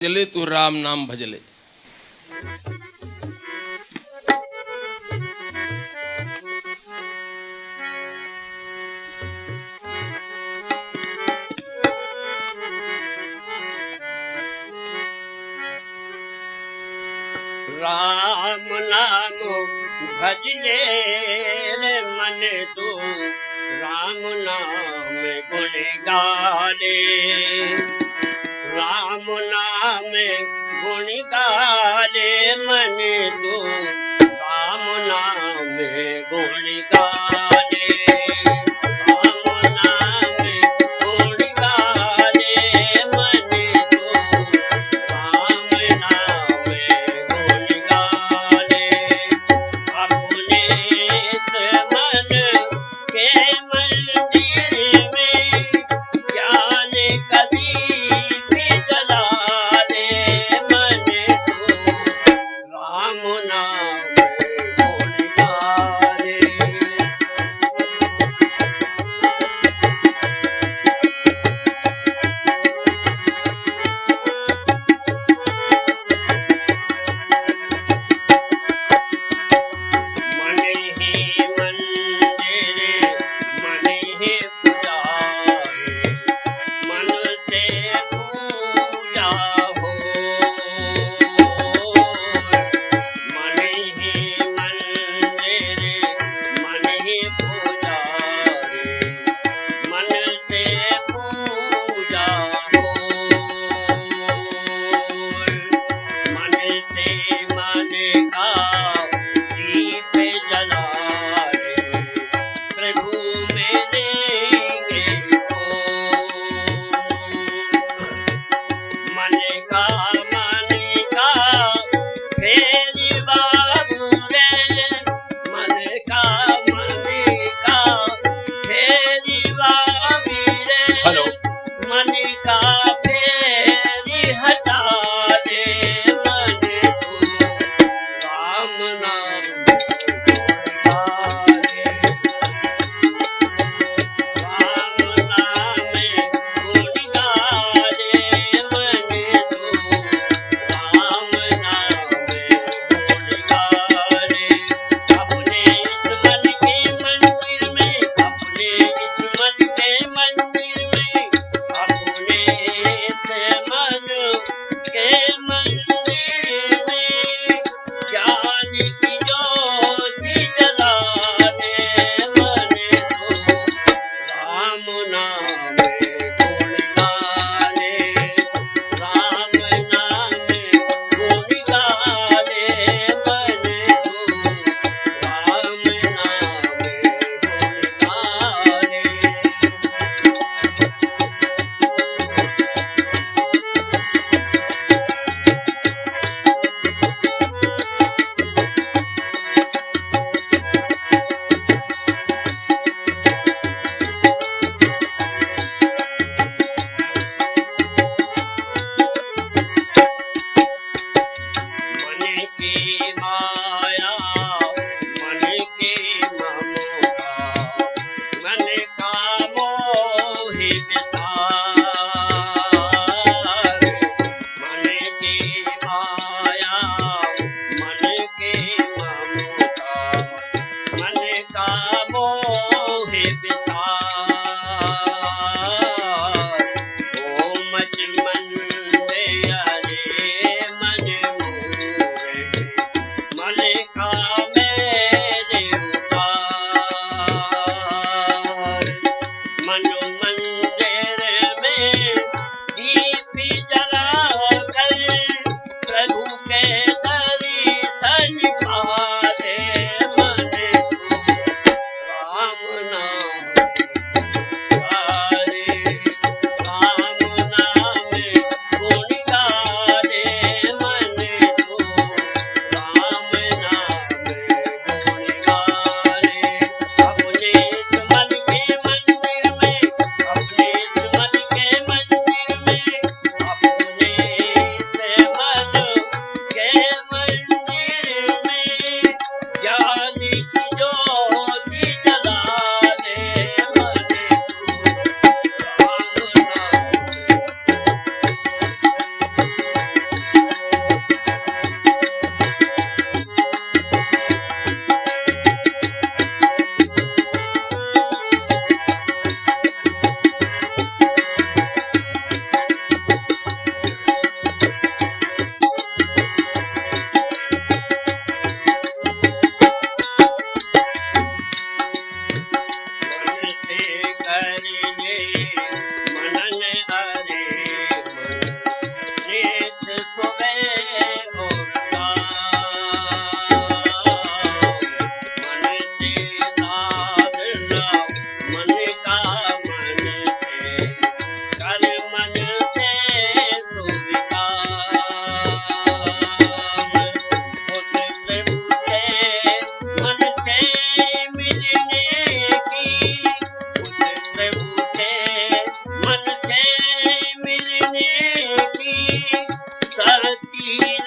भजले तू राम नाम भजले। राम नाम भजले रे मन तू राम नाम गुण गाले। राम नाम गुण गाले मन तू राम नाम गुण गाले। राम नाम गुण गाले मन तू राम नाम गुण गाले। अपने मन के मंदिर में ज्ञान कभी भी जला दे मन तू राम नाम गुण गाले। मन ही मंदिर मन ही पुजारी मन से पूजा हो। मन ही मंदिर मन ही पुजारी मन से पूजा हो। मन से मन का दीप जला रे प्रभु में देंगे को। मन का फेरी बाबू रे मन का फेरी बाबी रे। हेलो। मन का फेरी हटा दे मन तू राम नाम गाले। राम नाम गुण गाले मन तू राम नाम गुण गाले। अपने इस मन के मंदिर में अपने इस मन के मंदिर में अपने इस मन के मंदिर में ज्ञान की ज्योति जला दे मन तू राम नाम गुण गाले। राम नाम गुण गाले मन तू राम नाम गुण गाले।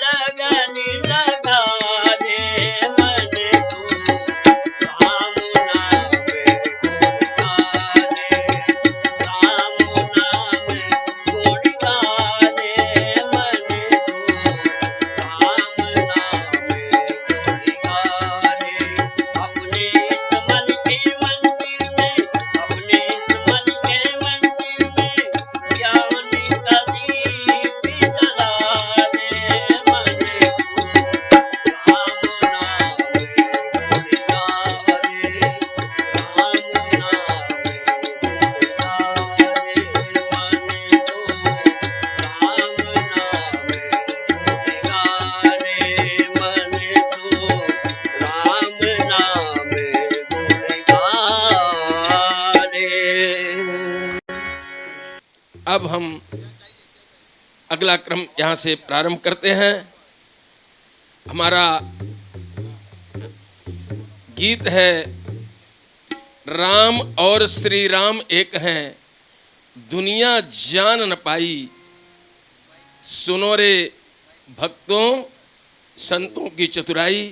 लगन लगा दे मन तू राम नाम गुण गाने राम नाम गुण गाने मन तू राम नाम गुण गाने अपने मन के मंदिर में अपने मन के मंदिर में ज्ञान का दीप जला दे मन तू राम नाम गुण गाने राम नाम गुण गाने मन तू राम नाम गुण गाने मन तू राम नाम गुण गाने। अब हम अगला क्रम यहाँ से प्रारंभ करते हैं। हमारा गीत है राम और श्री राम एक हैं, दुनिया जान न पाई, सुनो रे भक्तों संतों की चतुराई।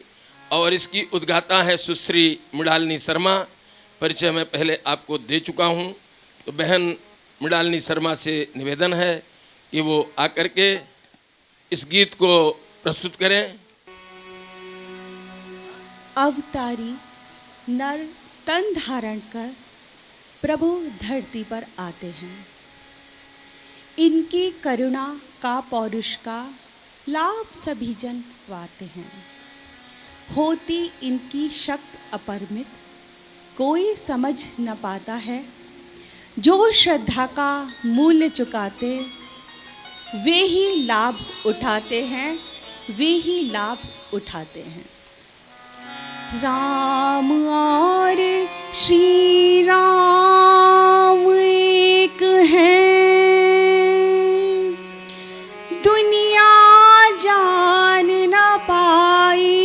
और इसकी उद्गाता है सुश्री मृणालिनी शर्मा। परिचय मैं पहले आपको दे चुका हूँ, तो बहन मृणालिनी शर्मा से निवेदन है कि वो आकर के इस गीत को प्रस्तुत करें। अवतारी नर तन धारण कर प्रभु धरती पर आते हैं। इनकी करुणा का पौरुष का लाभ सभी जन पाते हैं। होती इनकी शक्ति अपरिमित, कोई समझ न पाता है। जो श्रद्धा का मूल्य चुकाते, वे ही लाभ उठाते हैं, वे ही लाभ उठाते हैं। राम और श्री राम एक हैं, दुनिया जान न पाई।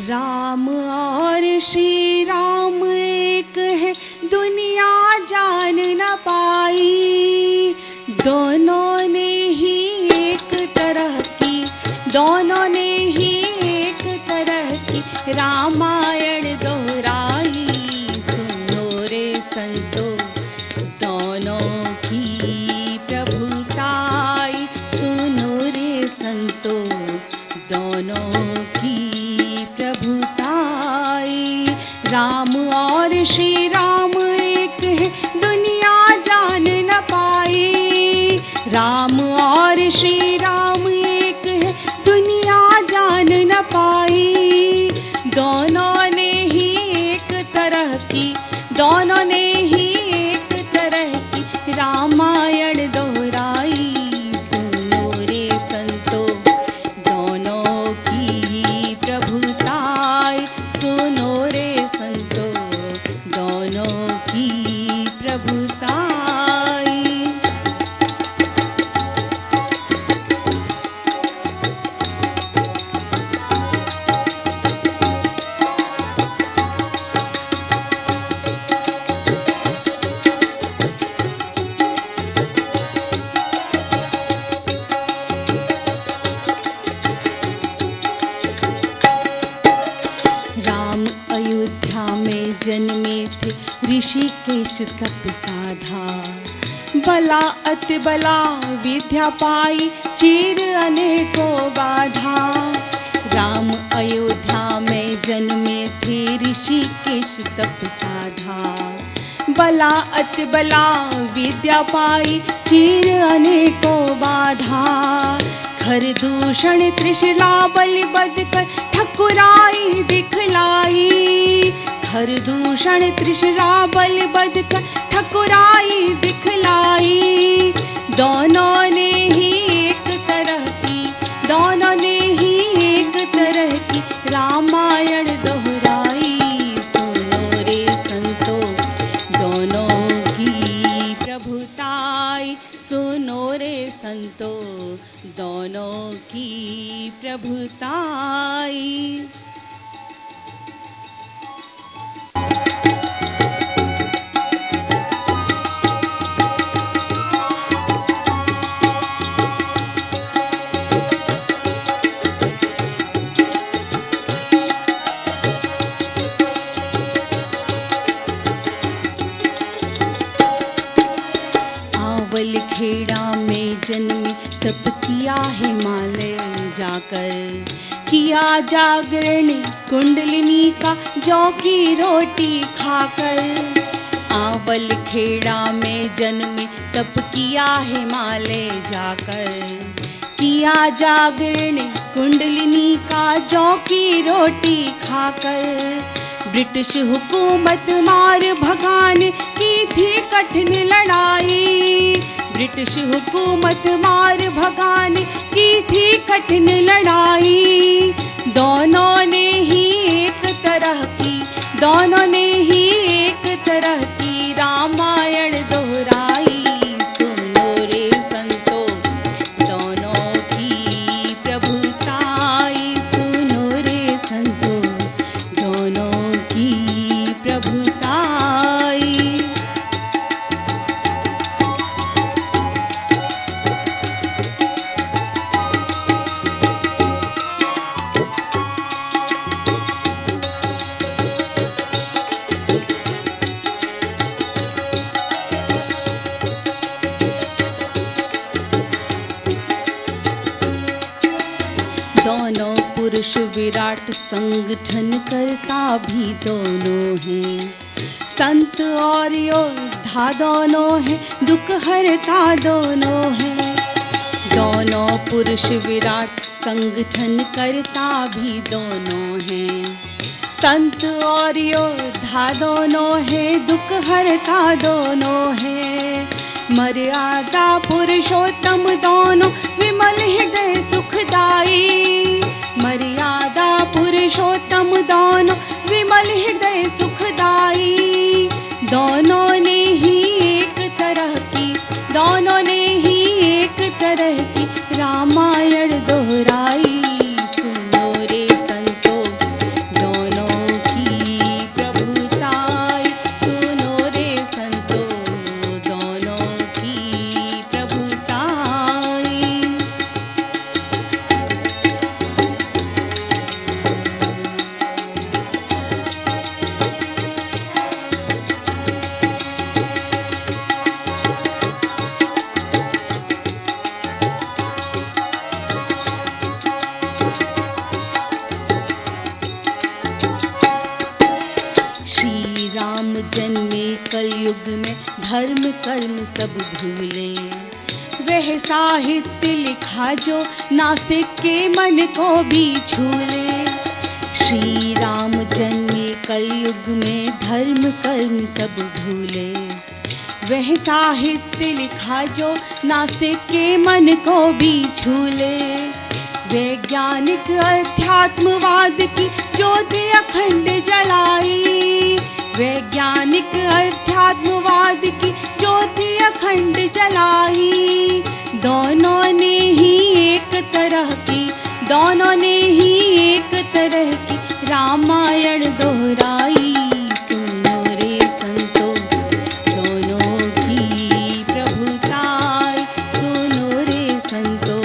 राम और श्री राम एक है, दुनिया जान न पाई। दोनों ने ही एक तरह की, दोनों ने ही एक तरह की रामायण दोहराई। सुनो रे संतो दोनों की प्रभुताई, सुनो रे संतो दोनों की प्रभुताई। राम और श्री राम एक है, दुनिया जान न पाई। राम और श्री राम एक है, दुनिया जान न पाई। दोनों ने ही एक तरह की, दोनों ने ही एक तरह की रामायण दोहराई। सुनो रे संतो दोनों की प्रभुताई, सुनो रे संतो दोनों की प्रभुताई। राम अयोध्या में जन्मे थे, ऋषिकेश तप साधा। बला अति बला विद्या पाई, चीर अनेकों बाधा। राम अयोध्या में जन्मे थे, ऋषिकेश तप साधा। बला अति बला विद्या पाई, चीर अनेकों बाधा। खर दूषण त्रिशला बलि बध कर ठकुराई दिखलाई। खर दूषण त्रिशला बलि बध कर ठकुराई दिखलाई। दोनों ने ही एक तरह की, दोनों ने ही एक तरह की रामायण दोहराई। सुनो रे संतो दोनों की प्रभुताई, सुनो रे संतो दोनों की प्रभुताई। आवल खेड़ा में जन्मे तप किया हिमालय जाकर, किया जागरण कुंडलिनी का जौ की रोटी खाकर। आवल खेड़ा में जन्मे तप किया हिमालय जाकर, किया जागरण कुंडलिनी का जौ की रोटी खाकर। ब्रिटिश हुकूमत मार भगाने की थी कठिन लड़ाई, ब्रिटिश हुकूमत मार भगाने की थी कठिन लड़ाई। दोनों ने ही एक तरह की, दोनों ने ही एक तरह की रामायण दोहराई। सुनो रे संतो दोनों की प्रभुताई, सुनो रे संतो दोनों की प्रभुताई। दोनों पुरुष विराट संगठन करता भी दोनों हैं, संत और योद्धा दोनों हैं, दुख हरता दोनों हैं। दोनों पुरुष विराट संगठन करता भी दोनों हैं, संत और योद्धा दोनों हैं, दुख हरता दोनों हैं। मर्यादा पुरुषोत्तम दोनों विमल हृदय सुखदाई, मर्यादा पुरुषोत्तम दोनों विमल हृदय सुखदाई। दोनों ने ही एक तरह की, दोनों ने ही एक तरह की रामायण दोहराई। सुनो रे संतो दोनों की प्रभुताई, सुनो रे संतो दोनों की प्रभुताई। श्री राम जन्मे कलयुग में धर्म कर्म सब भूले, वह साहित्य लिखा जो नास्तिक के मन को भी छूले। श्री राम जन्मे कलयुग में धर्म कर्म सब भूले, वह साहित्य लिखा जो नास्तिक के मन को भी छूले। वैज्ञानिक अध्यात्मवाद की ज्योति अखंड जलाई, वैज्ञानिक अध्यात्मवाद की ज्योति अखंड जलाई। दोनों ने ही एक तरह की, दोनों ने ही एक तरह की रामायण दोहराई। सुनो रे संतो दोनों की प्रभुताई, सुनो रे संतो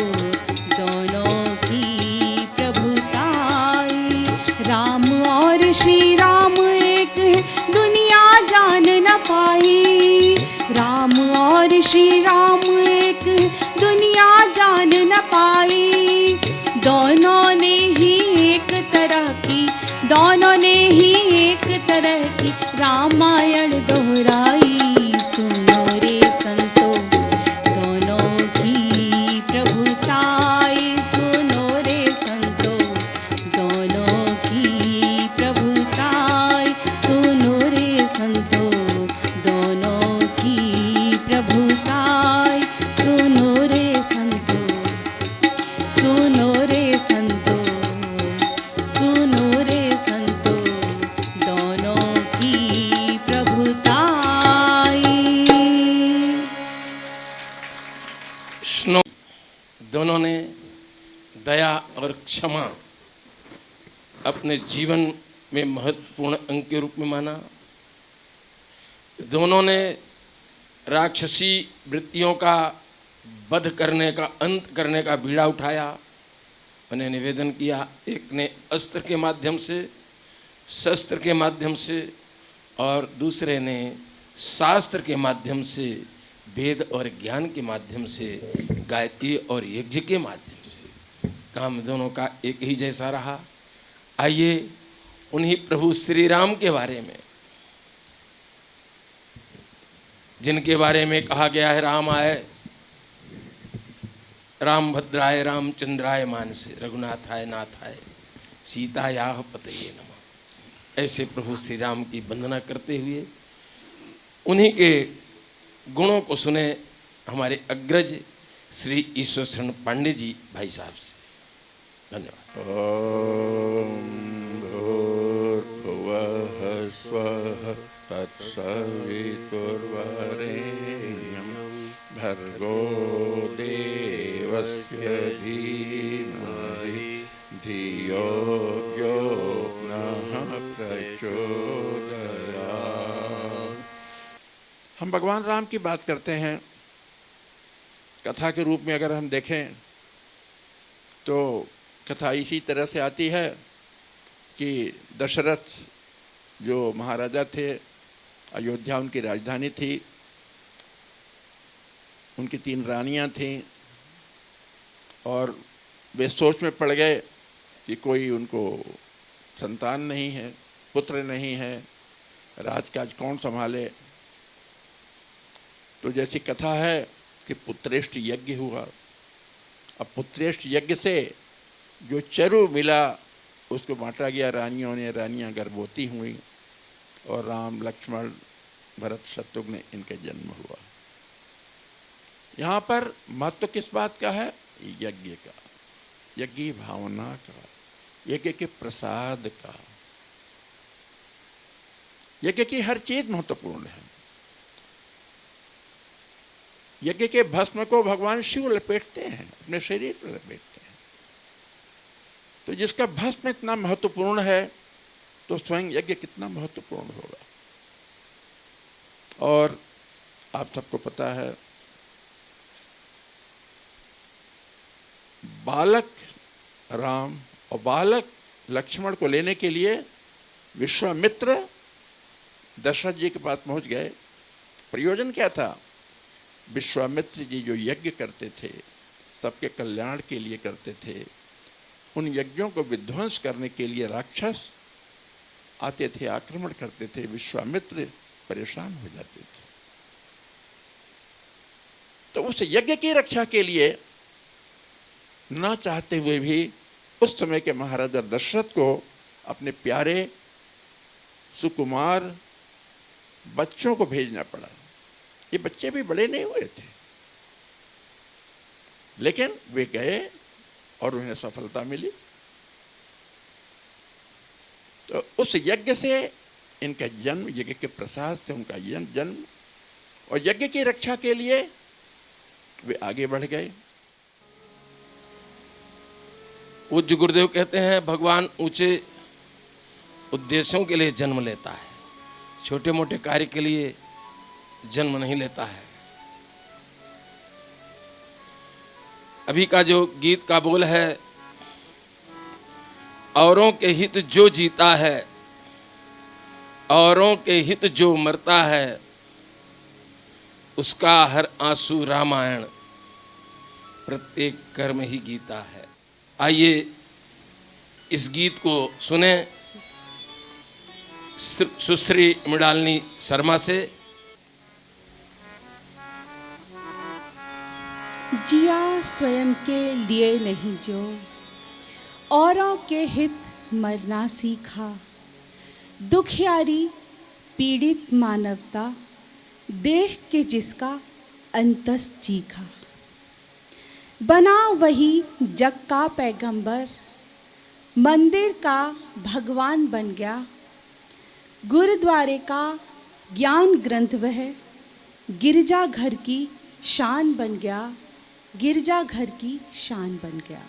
दोनों की प्रभुताई। राम और श्री राम एक है, दुनिया जान न पाई। राम और श्री राम एक है, दुनिया जान न पाई। दोनों ने ही एक तरह की, दोनों ने ही एक तरह की रामायण दोहराई। सुनो रे संतो दोनों की प्रभुताई, सुनो रे संतो दोनों की प्रभुताई, सुनो रे संतो दोनों की प्रभुताई, सुनो रे संतो, सुनो रे संतो, सुनो रे संतो दोनों की प्रभुताई। स्नो दोनों ने दया और क्षमा अपने जीवन में महत्वपूर्ण अंग के रूप में माना। दोनों ने राक्षसी वृत्तियों का वध करने का, अंत करने का बीड़ा उठाया। उन्हें निवेदन किया, एक ने अस्त्र के माध्यम से, शस्त्र के माध्यम से, और दूसरे ने शास्त्र के माध्यम से वेद और ज्ञान के माध्यम से, गायत्री और यज्ञ के माध्यम से काम दोनों का एक ही जैसा रहा। आइए उन्हीं प्रभु श्री राम के बारे में, जिनके बारे में कहा गया है राम आए राम भद्राय रामचंद्राय मानसे रघुनाथाय नाथाय सीतायाह पतये नमः। ऐसे प्रभु श्री राम की वंदना करते हुए उन्हीं के गुणों को सुने हमारे अग्रज श्री ईश्वर शरण पांडे जी भाई साहब से। धन्यवाद। ओम भूर्भुवः स्वः तत्सवितुर्वरेण्यं भर्गो देवस्य धीमहि धियो यो नः प्रचोदयात्। हम भगवान राम की बात करते हैं। कथा के रूप में अगर हम देखें तो कथा इसी तरह से आती है कि दशरथ जो महाराजा थे, अयोध्या उनकी राजधानी थी, उनकी 3 रानियां थीं और वे सोच में पड़ गए कि कोई उनको संतान नहीं है, पुत्र नहीं है, राजकाज कौन संभाले। तो जैसी कथा है कि पुत्रेष्ट यज्ञ हुआ। अब पुत्रेष्ट यज्ञ से जो चरु मिला उसको बांटा गया रानियों ने, रानियां गर्भवती हुई और राम लक्ष्मण भरत शत्रुघ्न इनका जन्म हुआ। यहाँ पर महत्व किस बात का है? यज्ञ का, यज्ञ भावना का, यज्ञ के प्रसाद का। यज्ञ की हर चीज महत्वपूर्ण है। यज्ञ के भस्म को भगवान शिव लपेटते हैं, अपने शरीर पर लपेटते हैं। तो जिसका भस्म इतना महत्वपूर्ण है तो स्वयं यज्ञ कितना महत्वपूर्ण होगा। और आप सबको पता है बालक राम और बालक लक्ष्मण को लेने के लिए विश्वामित्र दशरथ जी के पास पहुंच गए। प्रयोजन क्या था? विश्वामित्र जी जो यज्ञ करते थे, सबके कल्याण के लिए करते थे, उन यज्ञों को विध्वंस करने के लिए राक्षस आते थे, आक्रमण करते थे। विश्वामित्र परेशान हो जाते थे। तो उस यज्ञ की रक्षा के लिए ना चाहते हुए भी उस समय के महाराजा दशरथ को अपने प्यारे सुकुमार बच्चों को भेजना पड़ा। ये बच्चे भी बड़े नहीं हुए थे, लेकिन वे गए और उन्हें सफलता मिली। तो उस यज्ञ से इनका जन्म, यज्ञ के प्रसाद से उनका जन्म, और यज्ञ की रक्षा के लिए वे आगे बढ़ गए। पूज्य गुरुदेव कहते हैं भगवान ऊंचे उद्देश्यों के लिए जन्म लेता है, छोटे मोटे कार्य के लिए जन्म नहीं लेता है। अभी का जो गीत का बोल है, औरों के हित जो जीता है, औरों के हित जो मरता है, उसका हर आंसू रामायण, प्रत्येक कर्म ही गीता है। आइए इस गीत को सुने सुश्री मृणालिनी शर्मा से। जिया स्वयं के लिए नहीं जो, औरों के हित मरना सीखा। दुखियारी पीड़ित मानवता देख के जिसका अंतस चीखा। बना वही जग का पैगंबर, मंदिर का भगवान बन गया। गुरुद्वारे का ज्ञान ग्रंथ वह, गिरजा घर की शान बन गया, गिरजा घर की शान बन गया।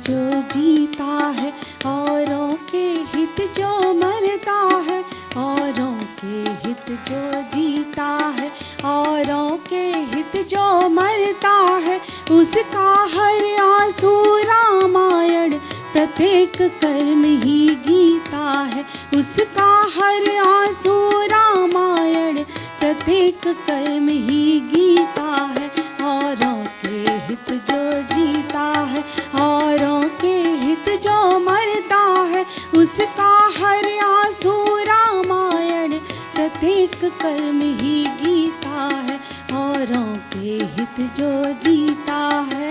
जो जीता है, औरों के हित जो मरता है, औरों के हित जो जीता है, औरों के हित जो मरता है उसका हर आंसू रामायण, प्रत्येक कर्म ही गीता है उसका हर आंसू रामायण, प्रत्येक कर्म ही गीता है। औरों के हित जो जीता है, औरों के हित जो मरता है उसका हर आंसू रामायण, प्रत्येक कर्म ही गीता है। औरों के हित जो जीता है।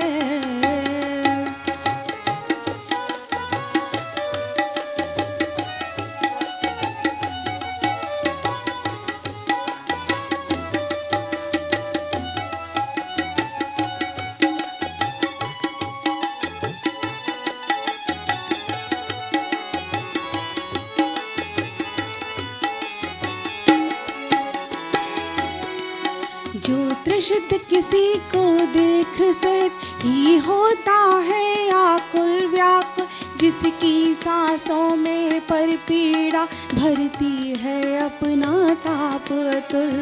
जो तृषित किसी को देख सहज ही होता है आकुल व्याकुल, जिसकी सांसों में पर पीड़ा भरती है अपना ताप अतुल।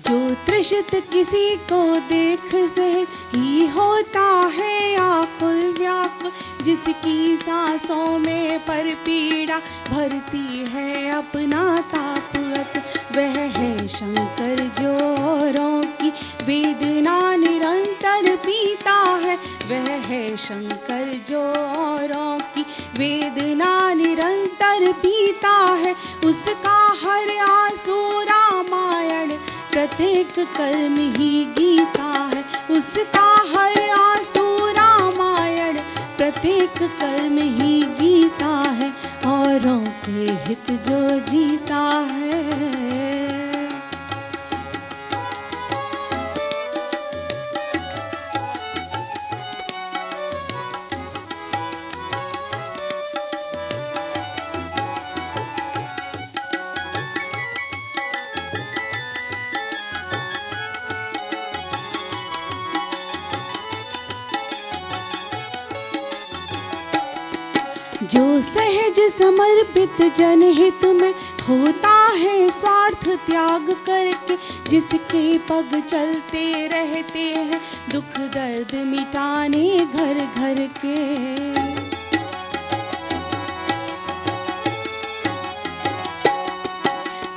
जो तृषित किसी को देख सहज ही होता है आकुल व्याकुल, जिसकी सांसों में पर पीड़ा भरती है अपना ताप अतुल, वह है शंकर जो औरों की वेदना निरंतर पीता है। वह है शंकर जो औरों की वेदना निरंतर पीता है, उसका हर आंसू रामायण, प्रत्येक कर्म ही गीता है उसका हर आंसू रामायण, प्रत्येक कर्म ही गीता है। औरों के हित जो जीता है। जो सहज समर्पित जनहित में होता है स्वार्थ त्याग करके, जिसके पग चलते रहते हैं दुख दर्द मिटाने घर घर के।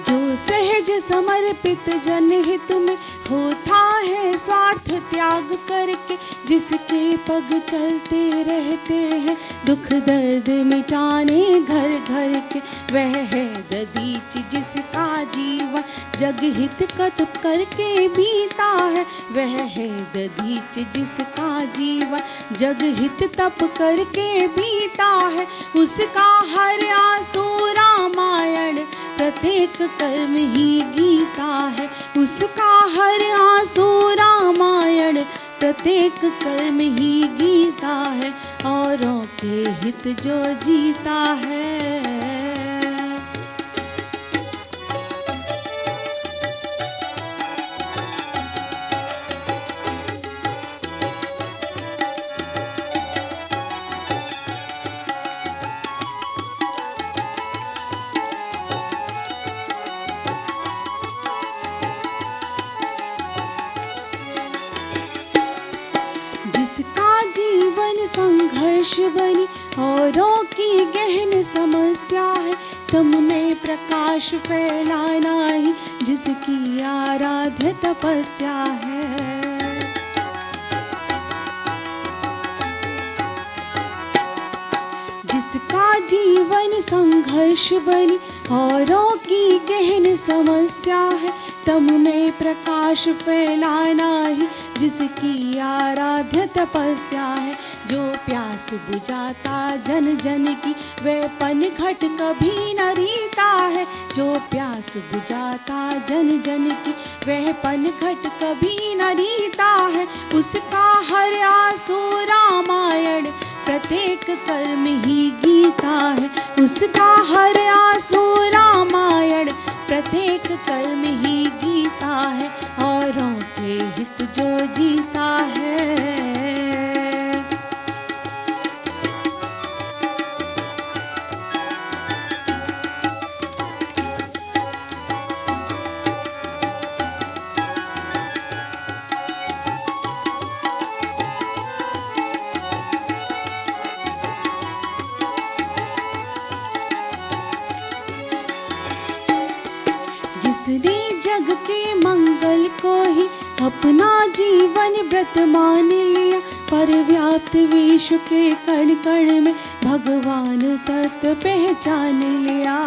जो सहज समर्पित जनहित में होता है स्वार्थ त्याग करके, जिसके पग चलते रहते हैं दुख दर्द मिटाने घर घर के। वह है दधीच जिसका जीवन जगहित कत करके बीता है। वह है दधीच जिसका जीवन जगहित तप करके बीता है, उसका हर आंसू रामायण, प्रत्येक कर्म ही गीता है उसका हर आंसू रामायण, प्रत्येक कर्म ही गीता है। औरों के हित जो जीता है। जिसका जीवन संघर्ष बनी औरों की गहन समस्या है, तुम में प्रकाश फैलाना ही जिसकी आराध्य तपस्या है। जिसका जीवन संघर्ष बनी औरों की गहन समस्या है, तम में प्रकाश फैलाना ही जिसकी आराध्य तपस्या है। जो प्यास बुझाता जन जन की वह पनघट कभी न रीता है। जो प्यास बुझाता जन जन की वह पनघट कभी न रीता है, उसका हर आंसू रामायण, प्रत्येक कर्म ही गीता है। उसका हर आंसू रामायण, प्रत्येक कर्म ही गीता है। औरों के हित जो जीता है। जिसने जग के मंगल को ही अपना जीवन व्रत मान लिया, पर व्याप्त विश्व के कण कण में भगवान तत्व पहचान लिया।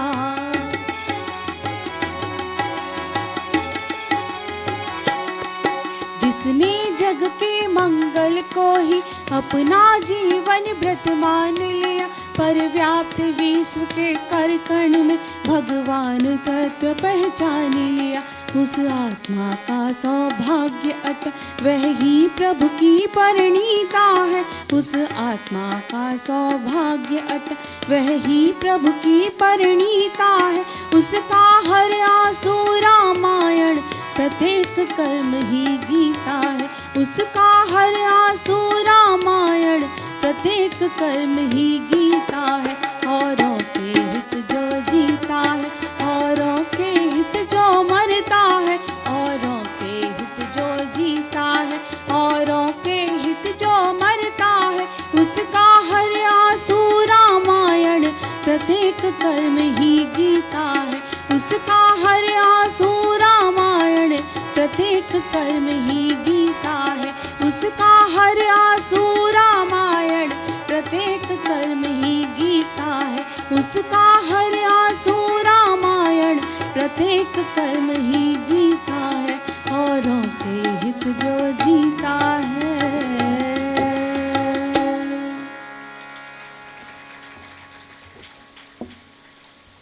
जिसने जग के मंगल को ही अपना जीवन व्रत मान लिया, पर व्याप्त विश्व के कर कण में भगवान तत्व पहचान लिया। उस आत्मा का सौभाग्य अट वह ही प्रभु की परिणीता है। उस आत्मा का सौभाग्य अट वह ही प्रभु की परिणीता है। उसका हर आंसू रामायण, प्रत्येक कर्म ही गीता है। उसका हर आंसू रामायण, प्रत्येक कर्म ही गीता है। औरों के हित जो जीता है, औरों के हित जो मरता है, औरों के हित जो जीता है, औरों के हित जो मरता है। उसका हर आंसू रामायण, प्रत्येक कर्म ही गीता है। उसका हर आंसू रामायण, प्रत्येक कर्म ही गीता है। उसका हर आंसू रामायण, प्रत्येक कर्म ही गीता है। उसका हर आंसू रामायण, प्रत्येक कर्म ही गीता है। औरों के हित जो जीता है।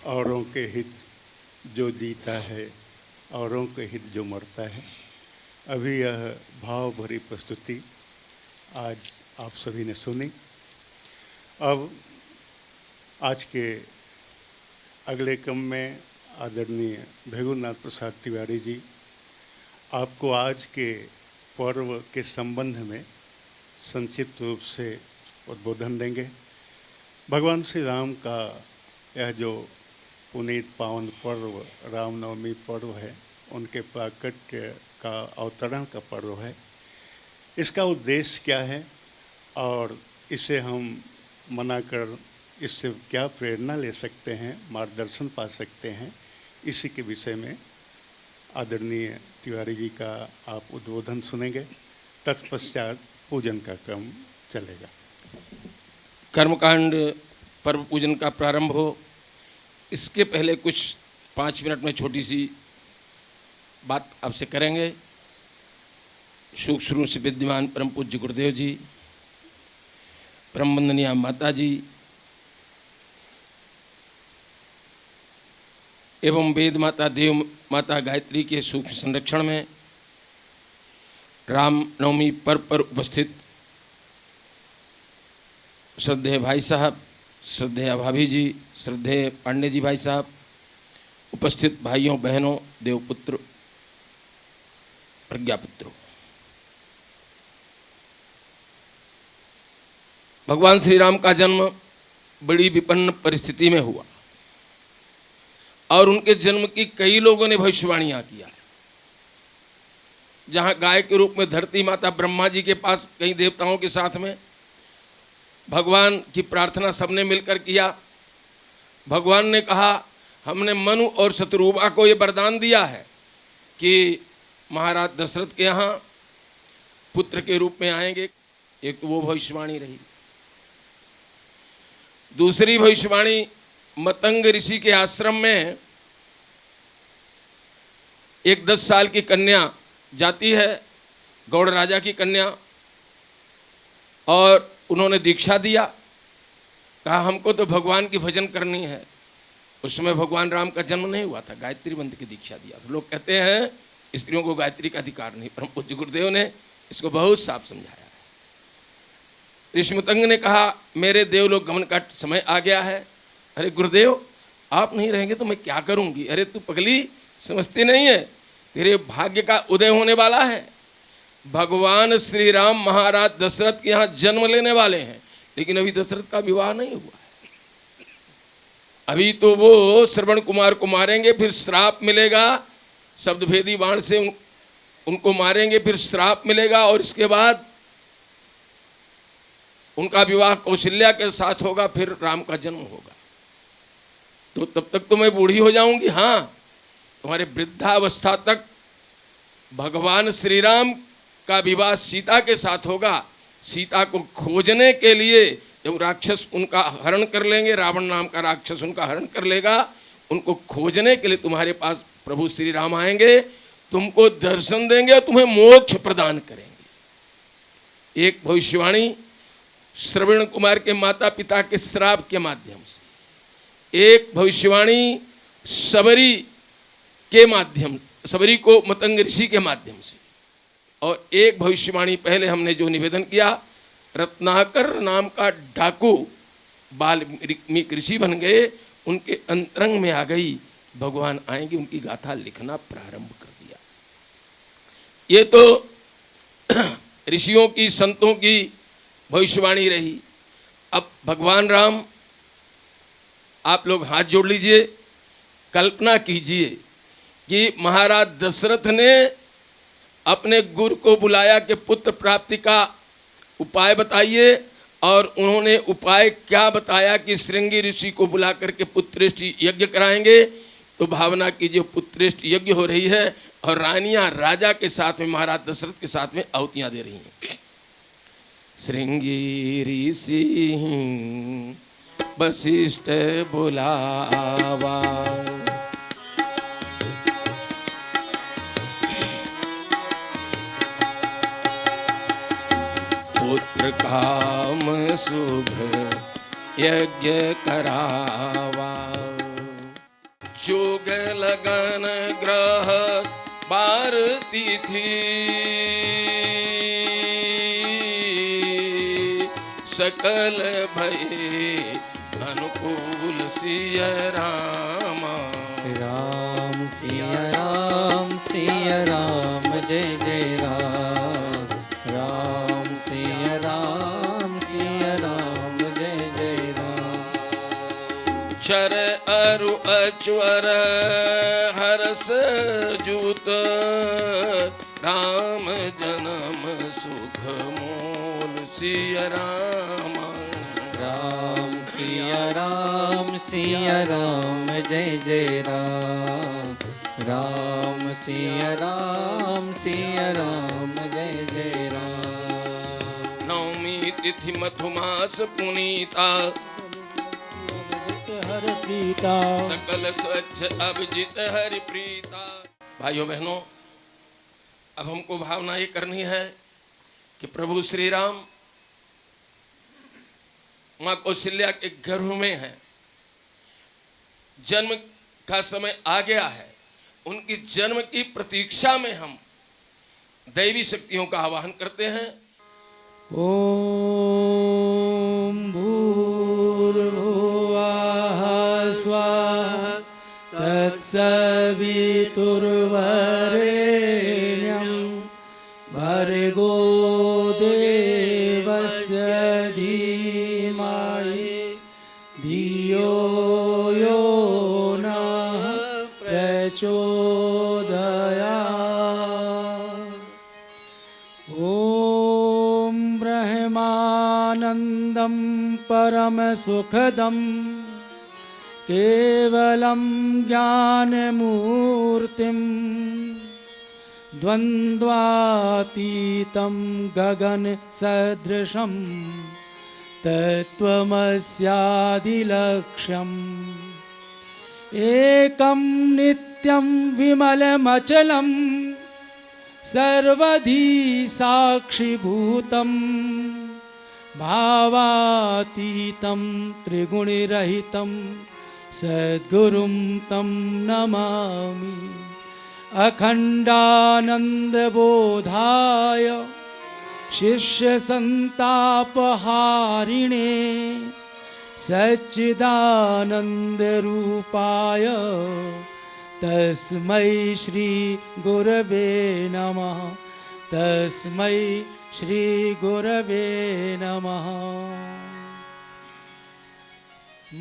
औरों के हित जो जीता है, औरों के हित जो मरता है। अभी यह भाव भरी प्रस्तुति आज आप सभी ने सुनी। अब आज के अगले क्रम में आदरणीय भृगुनाथ प्रसाद तिवारी जी आपको आज के पर्व के संबंध में संक्षिप्त रूप से उद्बोधन देंगे। भगवान श्री राम का यह जो पुनीत पावन पर्व रामनवमी पर्व है, उनके प्राकट्य का अवतरण का पर्व है। इसका उद्देश्य क्या है और इसे हम मनाकर इससे क्या प्रेरणा ले सकते हैं, मार्गदर्शन पा सकते हैं, इसी के विषय में आदरणीय तिवारी जी का आप उद्बोधन सुनेंगे। तत्पश्चात पूजन का क्रम चलेगा। कर्मकांड पर्व पूजन का प्रारंभ हो, इसके पहले कुछ 5 मिनट में छोटी सी बात आपसे करेंगे। सूक्ष्म से विद्यमान परम पूज्य गुरुदेव जी, परम वंदनीय माता जी एवं वेद माता देव माता गायत्री के सूक्ष्म संरक्षण में राम नवमी पर्व पर उपस्थित श्रद्धेय भाई साहब, श्रद्धेय भाभी जी, श्रद्धेय पांडे जी भाई साहब, उपस्थित भाइयों बहनों, देवपुत्र, प्रज्ञापुत्रों, भगवान श्री राम का जन्म बड़ी विपन्न परिस्थिति में हुआ और उनके जन्म की कई लोगों ने भविष्यवाणियां किया। जहां गाय के रूप में धरती माता ब्रह्मा जी के पास कई देवताओं के साथ में भगवान की प्रार्थना सबने मिलकर किया। भगवान ने कहा, हमने मनु और शत्रुबा को ये वरदान दिया है कि महाराज दशरथ के यहाँ पुत्र के रूप में आएंगे। एक तो वो भविष्यवाणी रही। दूसरी भविष्यवाणी, मतंग ऋषि के आश्रम में एक 10 साल की कन्या जाती है, गौड़ राजा की कन्या, और उन्होंने दीक्षा दिया। कहा हमको तो भगवान की भजन करनी है। उस समय भगवान राम का जन्म नहीं हुआ था, गायत्री मंत्र की दीक्षा दिया। तो लोग कहते हैं स्त्रियों को गायत्री का अधिकार नहीं। परम पूज्य गुरुदेव ने इसको बहुत साफ समझाया है। ऋषि मतंग ने कहा, मेरे देवलोक गमन का समय आ गया है। अरे गुरुदेव, आप नहीं रहेंगे तो मैं क्या करूंगी? अरे तू पगली, समझती नहीं है, तेरे भाग्य का उदय होने वाला है। भगवान श्री राम महाराज दशरथ के यहाँ जन्म लेने वाले हैं, लेकिन अभी दशरथ का विवाह नहीं हुआ है। अभी तो वो श्रवण कुमार को मारेंगे, फिर श्राप मिलेगा, शब्दभेदी बाण से उनको मारेंगे, फिर श्राप मिलेगा, और इसके बाद उनका विवाह कौशल्या के साथ होगा, फिर राम का जन्म होगा। तो तब तक तो मैं बूढ़ी हो जाऊंगी। हाँ, तुम्हारे वृद्धावस्था तक भगवान श्री राम का विवाह सीता के साथ होगा। सीता को खोजने के लिए जब राक्षस उनका हरण कर लेंगे, रावण नाम का राक्षस उनका हरण कर लेगा, उनको खोजने के लिए तुम्हारे पास प्रभु श्री राम आएंगे, तुमको दर्शन देंगे और तुम्हें मोक्ष प्रदान करेंगे। एक भविष्यवाणी श्रवण कुमार के माता पिता के श्राप के माध्यम से, एक भविष्यवाणी सबरी के माध्यम, सबरी को मतंग ऋषि के माध्यम से, और एक भविष्यवाणी पहले हमने जो निवेदन किया, रत्नाकर नाम का डाकू वाल्मीकि ऋषि बन गए, उनके अंतरंग में आ गई, भगवान आएंगे, उनकी गाथा लिखना प्रारंभ कर दिया। ये तो ऋषियों की संतों की भविष्यवाणी रही। अब भगवान राम, आप लोग हाथ जोड़ लीजिए, कल्पना कीजिए कि महाराज दशरथ ने अपने गुरु को बुलाया कि पुत्र प्राप्ति का उपाय बताइए, और उन्होंने उपाय क्या बताया कि श्रृंगी ऋषि को बुला करके पुत्रेष्ट यज्ञ कराएंगे। तो भावना की जो पुत्रेष्ट यज्ञ हो रही है और रानियां राजा के साथ में, महाराज दशरथ के साथ में आहुतियां दे रही हैं। श्रृंगी ऋषि वशिष्ठ बुलावा, पुत्र काम शुभ यज्ञ करावा, जोग लगन ग्रह बार तिथि, सकल भये अनुकूल सिया रामा। राम सिया राम सिया राम जय जय राम, राम सिया राम जय जय राम। चर अरु अच्वर हरस जूत, राम जन्म सुख मोल सिया राम। राम सिया राम जय जय राम, राम सिया राम जय जय राम। नवमी तिथि मधुमास पुनीता, हर प्रीता, सकल स्वच्छ अभिजित हरि प्रीता। भाइयों बहनों, अब हमको भावना ये करनी है कि प्रभु श्री राम माँ कौशल्या के गर्भ में है, जन्म का समय आ गया है, उनकी जन्म की प्रतीक्षा में हम दैवी शक्तियों का आवाहन करते हैं। ओम भूर्भुवः स्वः तत्सवितुर्वरेण्यं भर्गो देवस्य धीमहि धियो यो नः प्रचोदयात्। ॐ ब्रह्मानन्दं परमसुखदं केवलं ज्ञानमूर्तिं द्वन्द्वातीतं गगनसदृशं तत्त्वमस्यादिलक्ष्यम् एकं नित्यं विमलमचलं सर्वधी साक्षिभूतं भावातीतं त्रिगुणरहितं सद्गुरुं तं नमामि। अखण्डानन्दबोधाय शिष्यसन्तापहारिणे सच्चिदानन्दरूपाय तस्मै श्री गुरवे नमः, तस्मै श्री गुरवे नमः।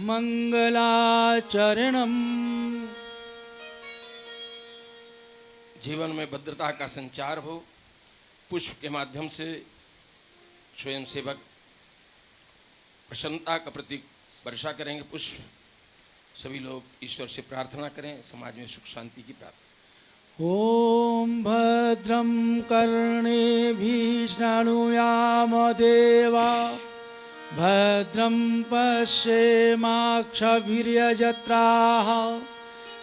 मंगलाचरणम। जीवन में भद्रता का संचार हो, पुष्प के माध्यम से स्वयं सेवक प्रसन्नता का प्रतीक वर्षा करेंगे। पुष्प सभी लोग ईश्वर से प्रार्थना करें, समाज में सुख शांति की प्रार्थना। ॐ भद्रं कर्णेभिः शृणुयाम देवा भद्रं पश्येमाक्षभिर्यजत्राः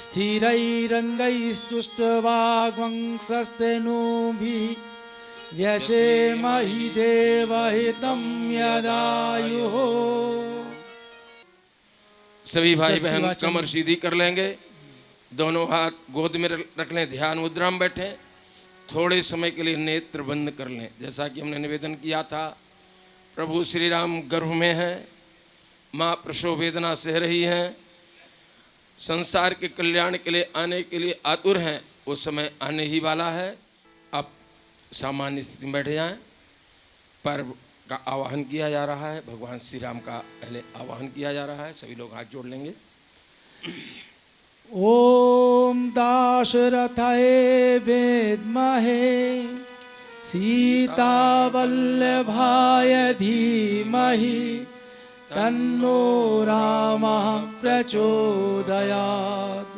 स्थिरैरङ्गैस्तुष्टवाग्वंशस्तेनोभिः व्यशेमहि देवहितं यदायुः। सभी भाई स्वस्ति बहन वाचन। कमर सीधी कर लेंगे, दोनों हाथ गोद में रख लें, ध्यान मुद्रा में बैठें, थोड़े समय के लिए नेत्र बंद कर लें। जैसा कि हमने निवेदन किया था, प्रभु श्री राम गर्भ में हैं, माँ प्रसव वेदना सह रही हैं, संसार के कल्याण के लिए आने के लिए आतुर हैं, वो समय आने ही वाला है। अब सामान्य स्थिति में बैठ जाएं। पर्व का आवाहन किया जा रहा है, भगवान श्री राम का पहले आवाहन किया जा रहा है। सभी लोग हाथ जोड़ लेंगे। ॐ दाशरथाय विद्महे सीतावल्लभाय धीमहि तन्नो रामः प्रचोदयात्।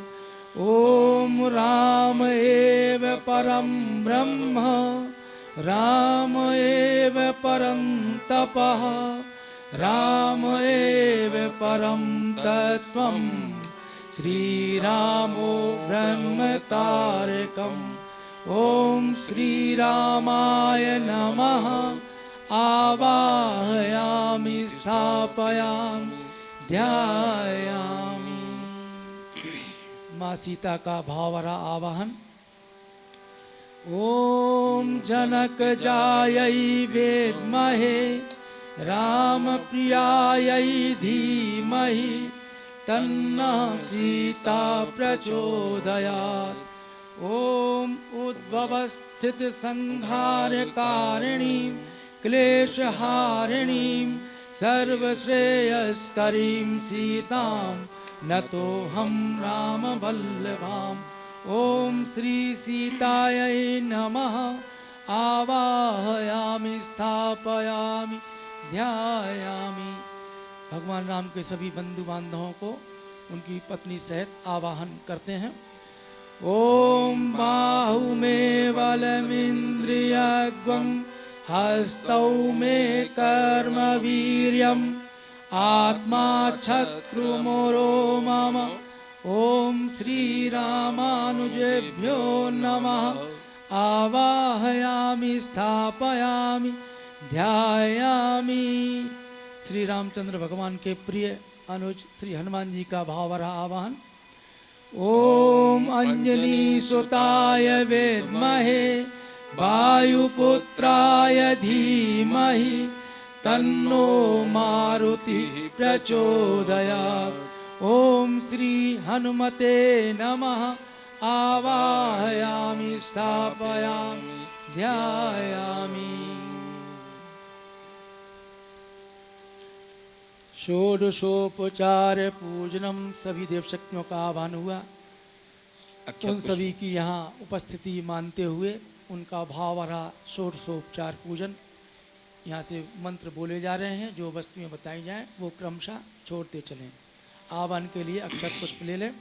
ॐ राम एव परं ब्रह्म राम एव परं तपः राम एव परं तत्त्वम् श्रीरामो ब्रह्मतारकम्। ॐ श्रीरामाय नमः आवाहयामि स्थापयामि ध्यायामि। माँ सीता का भावरा आवाहन। ॐ जनकजायै विद्महे रामप्रियायै धीमहि तन्नः सीता प्रचोदयात्। ॐ उद्भवस्थितसंहारकारिणीं क्लेशहारिणीं सर्वश्रेयस्करीं सीतां नतोऽहं रामवल्लभाम्। ॐ श्री सीतायै नमः आवाहयामि स्थापयामि ध्यायामि। भगवान राम के सभी बंधु बांधवों को उनकी पत्नी सहित आवाहन करते हैं। ॐ बाहु मे बलमिन्द्रियग्वं हस्तौ मे कर्मवीर्यम् आत्मा शत्रुमोरो मम। ॐ श्रीरामानुजेभ्यो नमः आवाहयामि स्थापयामि ध्यायामि। श्री रामचंद्र भगवान के प्रिय अनुज श्री हनुमान जी का भावरा आवाहन। ओम अंजनी सुताय विद्महे वायुपुत्राय धीमहि तन्नो मारुति प्रचोदयात्। ओम श्री हनुमते नमः आवाहयामि स्थापयामि ध्यायामि। षोडशोपचार पूजनम सभी देव शक्तियों का आह्वान हुआ। उन सभी की यहाँ उपस्थिति मानते हुए उनका भावभरा षोडशोपचार पूजन यहाँ से मंत्र बोले जा रहे हैं। जो वस्तुएं बताई जाएं वो क्रमशः छोड़ते चलें। आह्वान के लिए अक्षत पुष्प ले लें।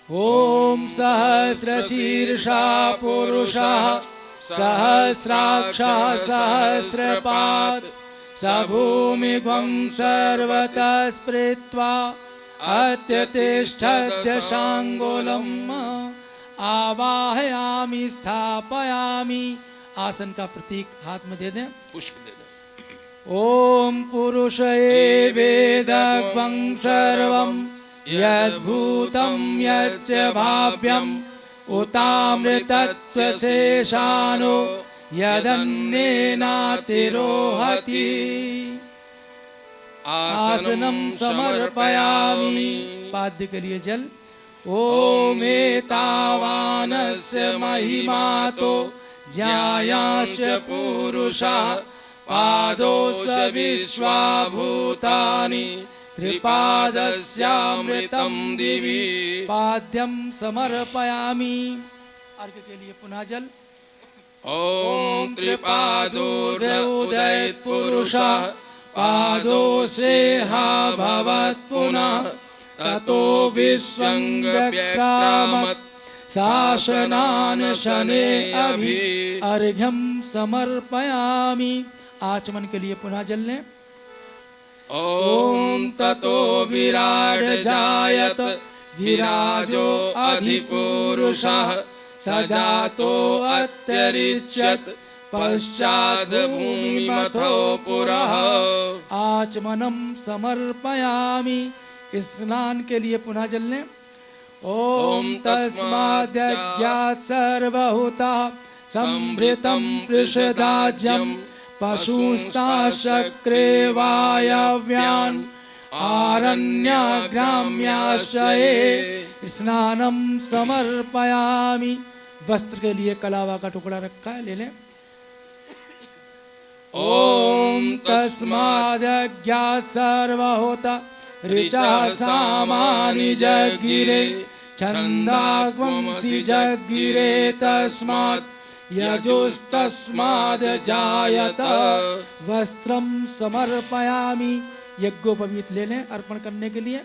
ओम सहस्रशीर्षा पुरुषः सहस्राक्षः सहस्रपात् स भूमिध्वं सर्वतः स्पृत्वा अत्यतिष्ठत्य शाङ्गोलम् आवाहयामि स्थापयामि। आसन का प्रतीक हाथ में दे दें, पुष्प दे दें। ओम पुरुष वेदग्वं सर्वं यद्भूतं यच्च भाव्यम् उतामृतत्वशेषानो यदन्नेनातिरोहति। आसनं समर्पयामि। पाद्य के लिए जल। ओम एतावानस्य महिमातो ज्यायाश्च पुरुषः पादोश्च विश्वाभूतानि त्रिपादस्यामृतं दिवि। पाद्यं समर्पयामि। अर्घ के लिए पुनः जल। ओम त्रिपादोदयत् पुरुषः पादो सेहा भवत् पुनः ततो विश्वंगव्यक्रामत् शासनान शने अभि अर्घ्यम समर्पयामि। आचमन के लिए पुनः जल लें। ओम ततो विराट जायत विराजो अधिपुरुषः सजातो अत्यरिच्यत पश्चाद भूमिमथो पुरः। आचमनम समर्पयामि। स्नान के लिए पुनः जल लें। ओम तस्माद्यज्ञात् सर्वहुता संभृतं पृषदाज्यं पशुस्ताशक्रे वायव्यान् आरण्याग्राम्याश्रये स्नानं समर्पयामि। वस्त्र के लिए कलावा का टुकड़ा रखा है, ले लें। ओम तस्माद्यज्ञात् सर्वहुता ऋचा सामानि जगिरे छन्दाग्वंसि जगिरे तस्मात् यजुस्तस्माद् जायत। वस्त्रम समर्पयामि। यज्ञोपवीत ले लें अर्पण करने के लिए।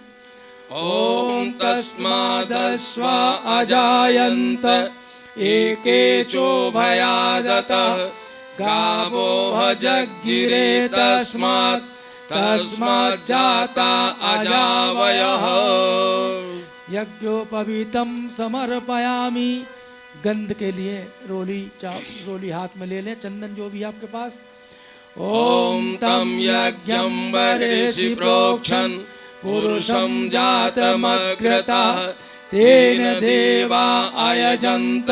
ओम तस्मादश्वा अजायन्त एके चोभयादतः गावो जगिरे तस्मात् तस्मात् जाता अजावयः। यज्ञोपवीतम समर्पयामि। गंध के लिए रोली हाथ में ले लें, चंदन जो भी आपके पास। ओम तम यज्ञं बर्हिषि प्रोक्षन् पुरुषं जातमग्रतः तेन देवा अयजन्त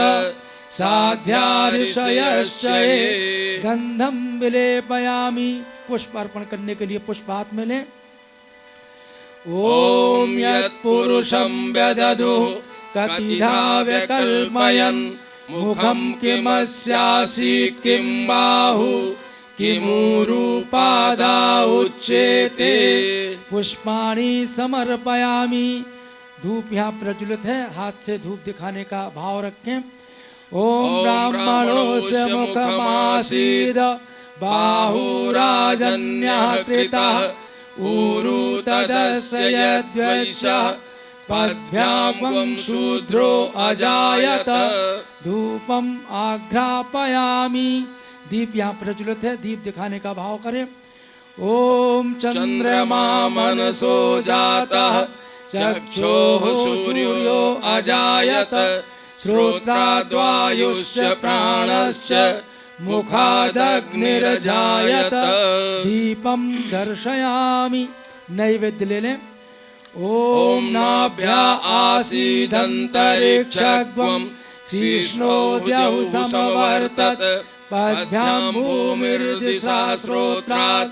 साध्या ऋषयश्चये। गंधम विलेपयामि। पुष्प अर्पण करने के लिए पुष्प हाथ में लें। ओम यत्पुरुषं व्यदधुः कतिधा व्यकल्पयन् मुखं किमस्यासीत् किं बाहु किमूरुपादा उच्यते। पुष्पाणि समर्पयामि। धूप यहाँ प्रज्वलित है, हाथ से धूप दिखाने का भाव रखें। ओम ब्राह्मणोस्य मुखमासीद बाहुराजन्यः कृतः ऊरु तदस्य यद्वैश्यः पद्भ्यां शूद्रो अजायत। धूपम आघ्रापयामि। दीप यहाँ प्रज्वलित है, दीप दिखाने का भाव करें। ओम चंद्रमा मनसो जातः चक्षुः सूर्यो अजायत श्रोत्राद्वायुश्च प्राणश्च मुखादग्निरजायत। दीपम दर्शयामि। नैवेद्य ले लें। ओम नाभ्या आसीदन्तरिक्षग्वं शीर्ष्णोद्यौ समवर्तत पद्भ्यां भूमिर्दिशा श्रोत्रात्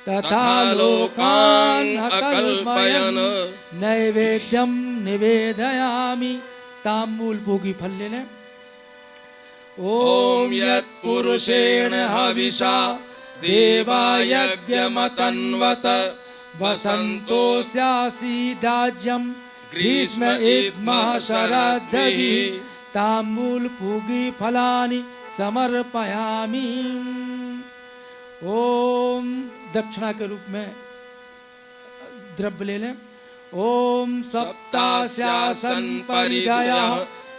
तथा लोकान् अकल्पयन्। नैवेद्यम निवेदयामि। तांबूल भोगी फल ले लें। ओम यत्पुरुषेण हविषा देवा यज्ञमतन्वत वसन्तोऽस्यासीदाज्यं ग्रीष्म इद्मः शरद्भिः। तांबूल पूगी फलानि समर्पयामि। ओम दक्षिणा के रूप में द्रव्य ले लें। ओम सप्तास्यासन परिजयः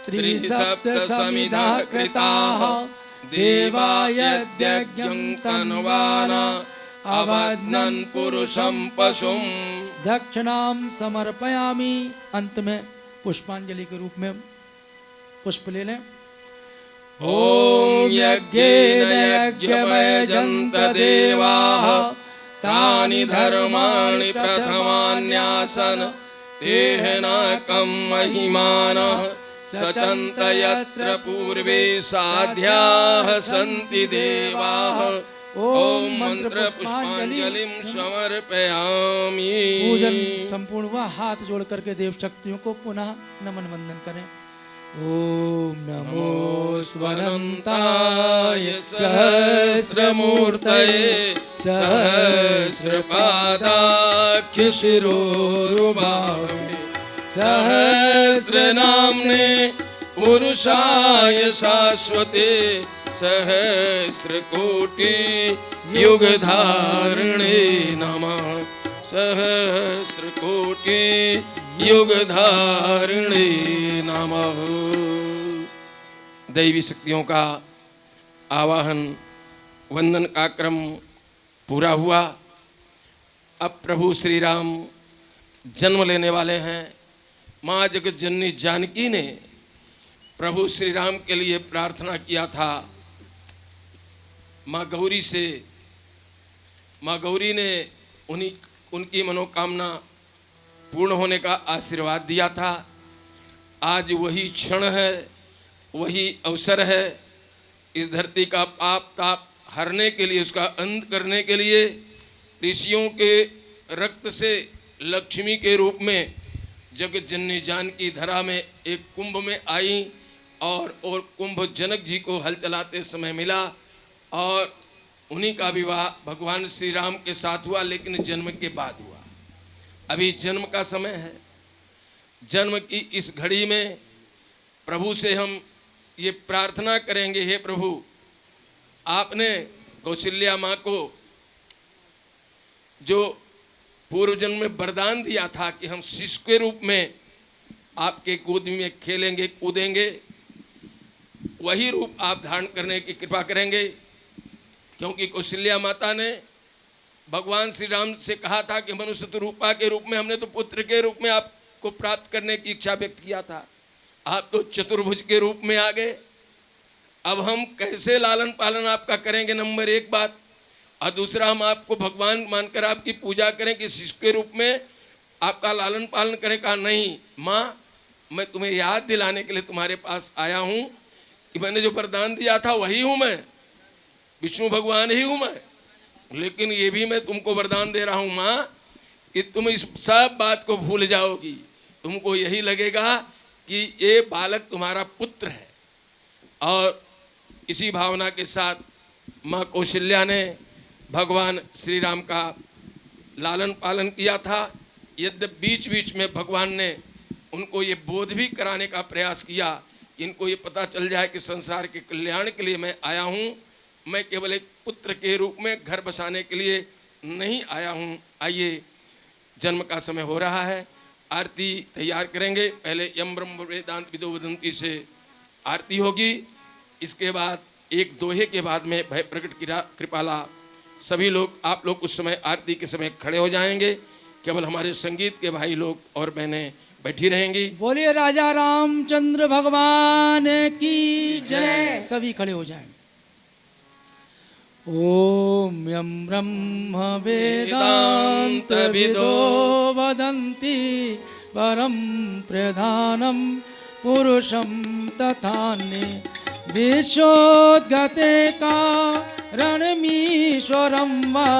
त्रिसप्त समिधः कृताः देवा यद्यज्ञं तन्वाना अवज्ञन् पुरुषं पशुं। दक्षिणाम समर्पयामि। अंत में पुष्पांजलि के रूप में पुष्प ले लें। ओम यज्ञेन यज्ञमयजन्त देवाः तानि धर्माणि प्रथमान्यासन तेहनाकं महिमानः सचन्त यत्र पूर्वे साध्याः सन्ति देवाः। ओम मंत्र पुष्पांजलिं समर्पयामि। पूजन संपूर्ण हुआ। हाथ जोड़ करके देव शक्तियों को पुनः नमन वंदन करें। ओम नमो स्वनंताय सहस्रमूर्तये सहस्रपादाख्य शिरोरुबाहुवे सहस्रनाम्ने पुरुषाय शाश्वते सहस्रकोटि युगधारिणे नमः। सहस्रकोटि युग धारिणे नमः। दैवी शक्तियों का आवाहन वंदन का क्रम पूरा हुआ। अब प्रभु श्री राम जन्म लेने वाले हैं। माँ जगत जननी जानकी ने प्रभु श्री राम के लिए प्रार्थना किया था माँ गौरी से। माँ गौरी ने उनकी मनोकामना पूर्ण होने का आशीर्वाद दिया था। आज वही क्षण है, वही अवसर है। इस धरती का पाप ताप हरने के लिए, उसका अंत करने के लिए ऋषियों के रक्त से लक्ष्मी के रूप में जगत जननी जानकी धरा में एक कुंभ में आई और कुंभ जनक जी को हल चलाते समय मिला और उन्हीं का विवाह भगवान श्री राम के साथ हुआ, लेकिन जन्म के बाद हुआ। अभी जन्म का समय है। जन्म की इस घड़ी में प्रभु से हम ये प्रार्थना करेंगे, हे प्रभु, आपने कौशल्या माँ को जो पूर्व जन्म में वरदान दिया था कि हम शिशु के रूप में आपके गोद में खेलेंगे कूदेंगे, वही रूप आप धारण करने की कृपा करेंगे। क्योंकि कौशल्या माता ने भगवान श्री राम से कहा था कि मनुष्य रूपा के रूप में, हमने तो पुत्र के रूप में आपको प्राप्त करने की इच्छा व्यक्त किया था, आप तो चतुर्भुज के रूप में आ गए। अब हम कैसे लालन पालन आपका करेंगे, नंबर एक बात। और दूसरा, हम आपको भगवान मानकर आपकी पूजा करें कि शिशु के रूप में आपका लालन पालन करें। कहा नहीं माँ, मैं तुम्हें याद दिलाने के लिए तुम्हारे पास आया हूँ कि मैंने जो वरदान दिया था वही हूँ मैं, विष्णु भगवान ही हूँ मैं। लेकिन ये भी मैं तुमको वरदान दे रहा हूँ माँ कि तुम इस सब बात को भूल जाओगी। तुमको यही लगेगा कि ये बालक तुम्हारा पुत्र है। और इसी भावना के साथ माँ कौशल्या ने भगवान श्री राम का लालन पालन किया था। यद्यपि बीच बीच में भगवान ने उनको ये बोध भी कराने का प्रयास किया, इनको ये पता चल जाए कि संसार के कल्याण के लिए मैं आया हूँ, मैं केवल एक पुत्र के रूप में घर बसाने के लिए नहीं आया हूँ। आइए, जन्म का समय हो रहा है, आरती तैयार करेंगे। पहले यम ब्रह्म वेदांत विदो वदंती से आरती होगी। इसके बाद एक दोहे के बाद में भय प्रकट कृपाला। सभी लोग, आप लोग उस समय आरती के समय खड़े हो जाएंगे। केवल हमारे संगीत के भाई लोग और बहनें बैठी रहेंगी। बोलिए राजा रामचंद्र भगवान की जय। सभी खड़े हो जाएं। ओम यम ब्रह्म वेदांत विदो वदन्ति परम प्रधानम पुरुषम तथान्ये विश्वोद्गते कारणमीश्वरं वा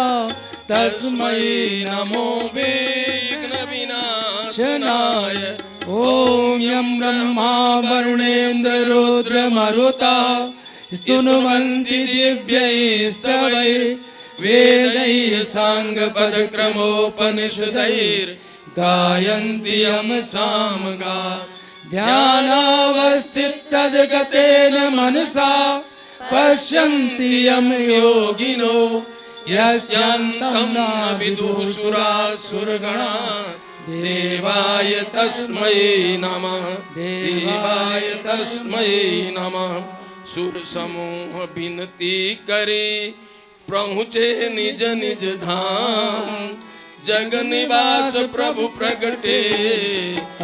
तस्मै नमो विघ्नविनाशनाय। ओम यं ब्रह्मा वरुणेन्द्र रुद्रमरुतः स्तुनुवन्ति दिव्यैस्तवैः वेदैः साङ्गपदक्रमोपनिषदैर्गायन्ति यं सामगा। ध्यानावस्थितगतेन मनसा पश्यन्ति यं योगिनो यस्यान्तं न विदुः सुरासुरगणा। देवाय तस्मै नमः, देवाय तस्मै नमः। सुर समूह विनती करे पहुँचे निज निज धाम। जग निवास प्रभु प्रगटे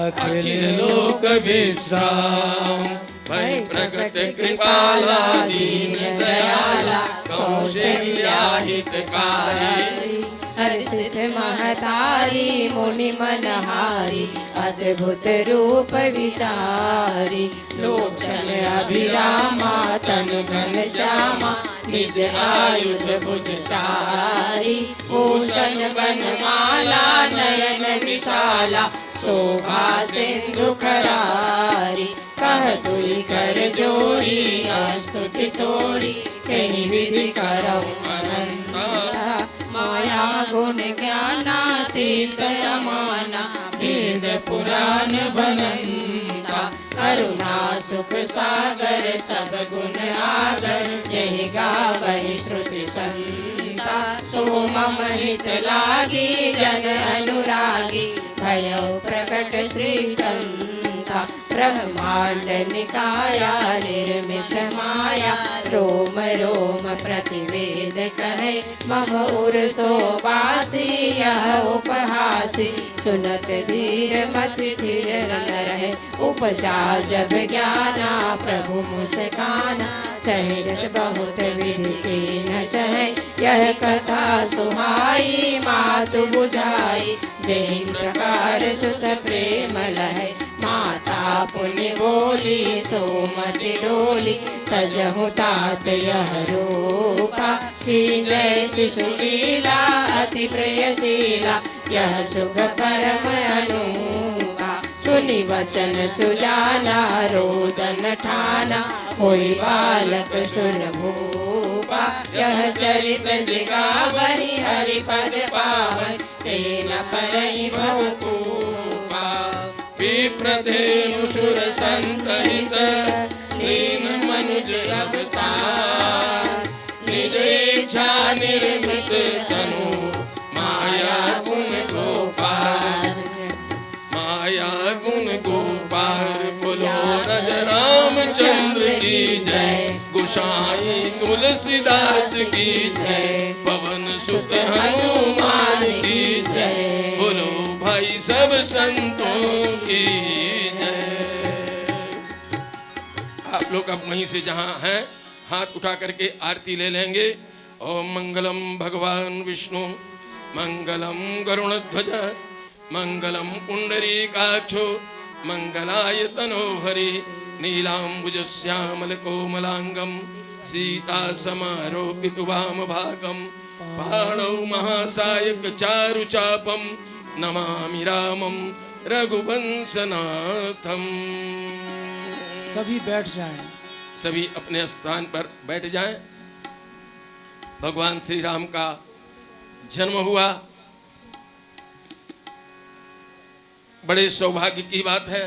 अखिल लोक विश्राम। भय प्रगट कृपाला दीन दयाला कौशल्या हितकारी। हर्षित महतारी मुनि मनहारी अद्भुत रूप विचारी। लोचन अभिरामा तनु घन श्यामा निज आयुध भुज चारी। भूषण बनमाला नयन विशाला शोभा सिंधु खरारी। कह तुई कर जोरी स्तुति तोरी कहीं विधि करौ अनंता। माया गुण ज्ञानातीत अमाना वेद पुराण बनंता। करुणा सुख सागर सब गुण आगर जय गावहि श्रुति संता सो मम हित लागी जन अनुरागी भयो प्रकट श्रीकंता ब्रह्मांड निकाया निर्मित माया रोम रोम प्रतिवेद कहे मम उर सोबासी यह उपहासी सुनत धीर मति धीर न रहे उपजा जब ज्ञाना प्रभु मुस्काना चरित बहुत विधि न चहे यह कथा सुहाई मातु बुझाई जय प्रकार सुत प्रेम लहे माता पुण्य बोली सोमति डोली तजहु तात यह रूपा जय सुशीला अति प्रियशीला यह सुख परम अनुपा सुनि वचन सुजाना रोदन ठाना होई बालक सुन भूपा यह चरित जिगावहि हरि पद पावन तेन परहि भवकूपा विप्रधेनु सुर संतहित दीन मनुज अवतार निज इच्छा निर्मित तनु माया गुण गोपाल माया गुण गोपाल बोलो रज रामचंद्र की जय गोसाई तुलसीदास की जय पवन सुत हनुमान की जय बोलो भाई सब संतों की जय। आप लोग अब वहीं से जहां हैं हाथ उठा करके आरती ले लेंगे। ओम मंगलम भगवान विष्णु मंगलम गरुणध्वज मंगलम पुंडरीकाक्षो मंगलाय तनोहरि नीलांबुज श्यामल कोमलांगम सीता समारोपितु वाम भागम पाणौ महासायक चारु चापम नमामि रामम रघुवंशनाथम। सभी बैठ जाएं। सभी अपने स्थान पर बैठ जाएं। भगवान श्री राम का जन्म हुआ, बड़े सौभाग्य की बात है।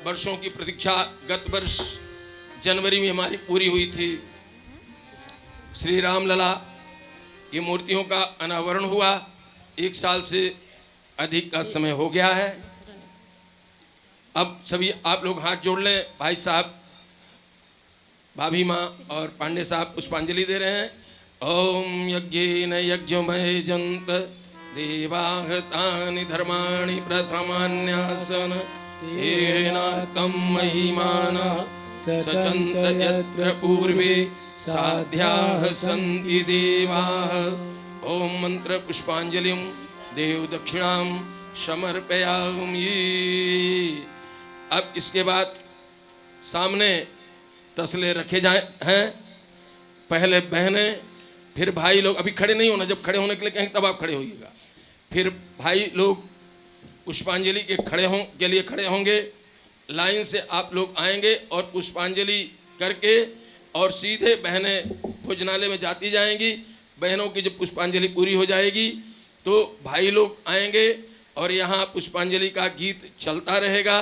वर्षों की प्रतीक्षा गत वर्ष जनवरी में हमारी पूरी हुई थी। श्री राम लला की मूर्तियों का अनावरण हुआ। 1 साल से अधिक का समय हो गया है। अब सभी आप लोग हाथ जोड़ लें। भाई साहब, भाभी माँ और पांडे साहब पुष्पांजलि दे रहे हैं। ओम यज्ञेन यज्ञमय जंत देवाः तानि धर्माणि प्रथमान्यासन येनाकं महिमानः सचन्त यत्र पूर्वे साध्याः सन्ति देवाः। ओम मंत्र पुष्पांजलिं देव दक्षिणां समर्पयामि। अब इसके बाद सामने तसले रखे जाए हैं। पहले बहनें, फिर भाई लोग। अभी खड़े नहीं होना, जब खड़े होने के लिए कहें तब आप खड़े होइएगा। फिर भाई लोग पुष्पांजलि के लिए खड़े होंगे। लाइन से आप लोग आएंगे और पुष्पांजलि करके और सीधे बहनें भोजनालय में जाती जाएंगी। बहनों की जब पुष्पांजलि पूरी हो जाएगी तो भाई लोग आएंगे और यहाँ पुष्पांजलि का गीत चलता रहेगा।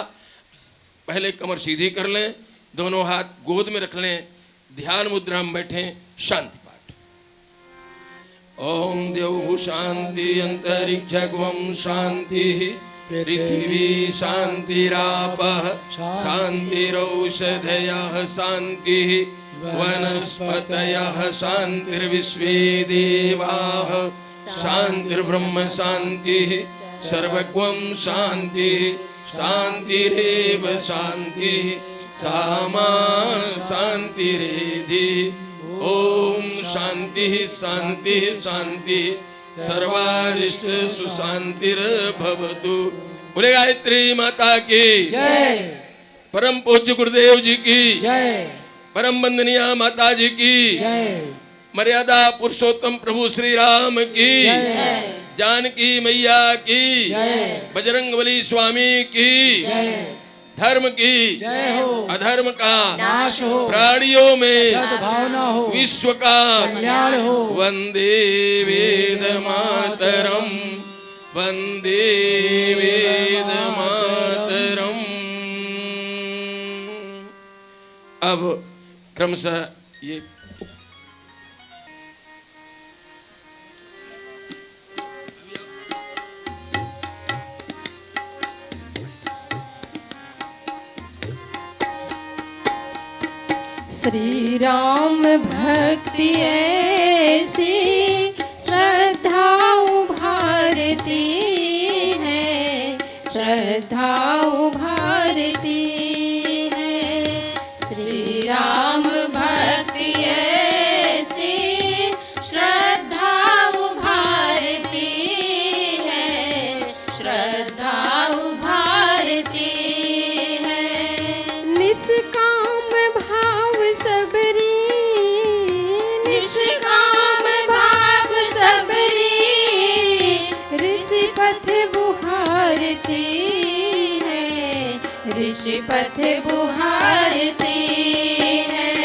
पहले कमर सीधी कर लें, दोनों हाथ गोद में रख लें, ध्यान मुद्रा में बैठें, शांति पाठ। ओम द्यौः शांति अंतरिक्षं शांति पृथिवी शांतिरापः शांतिरौषधयः शांतिः वनस्पतयः शांतिर्विश्वे देवाः शांतिर्ब्रह्म शांतिः सर्वगं शांतिः शांतिरेव शांतिः सामा शांतिरेधि। ओम शांति शांति शांति सर्वारिष्ट सुशांतिर्भवतु। बोले गायत्री माता की जय। परम पूज्य गुरुदेव जी की जय। परम वंदनीय माता जी की जय। मर्यादा पुरुषोत्तम प्रभु श्री राम की जय। जानकी मैया की जय। बजरंगबली स्वामी की जय। धर्म की जय हो। अधर्म का नाश हो। प्राणियों में सद्भावना हो। विश्व का कल्याण हो। वंदे वेद मातरम वंदे वेद मातरम। अब क्रमशः ये श्री राम भक्ति ऐसी श्रद्धा उभारती है, श्रद्धा उभारती है। श्री राम भक्ति ऐसी श्रद्धा उभारती है, श्रद्धा उभारती है। निष्काम भाव सबरी, निष्काम भाव सबरी ऋषि पथ बुहारती है, ऋषि पथ बुहारती है।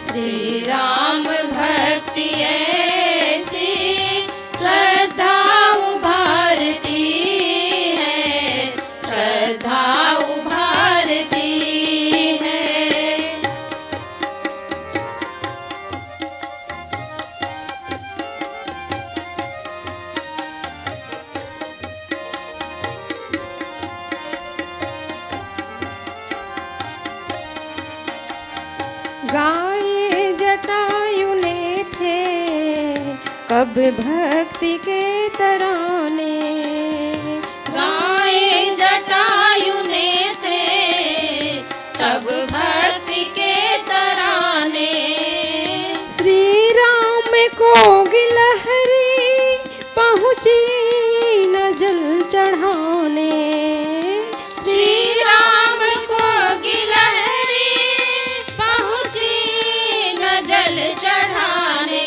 श्री राम भक्ति ऐसी श्रद्धा उभारती है, श्रद्धा उभारती है। गाये जटायु ने थे कब भक्ति के तराने, गाये जटायु ने थे तब भक्ति के तराने। श्री राम को गिलहरी पहुँची न जल चढ़ाने, श्री राम को गिलहरी पहुँची न जल चढ़ाने।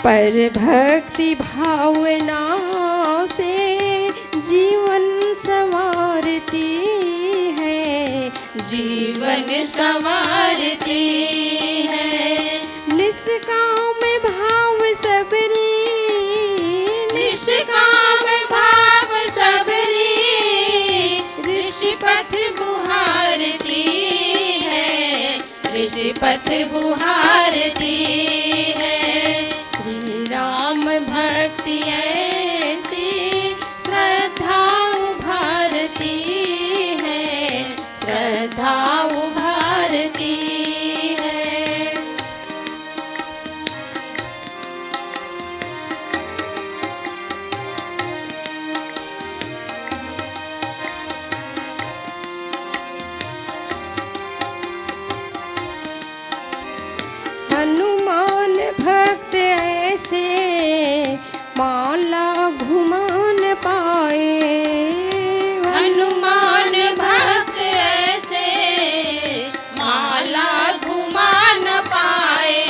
पर भक्ति भावना से जीवन संवारती है, जीवन संवारती है। निष्काम भाव सबरी, निष्काम भाव सबरी ऋषि पथ बुहारती है, ऋषि पथ बुहारती है। श्री राम भक्ति ऐसी श्रद्धा उभारती है, श्रद्धा उभारती है। हनुमान भक्त ऐसे माला घुमा न पाए, हनुमान भक्त ऐसे माला घुमा न पाए।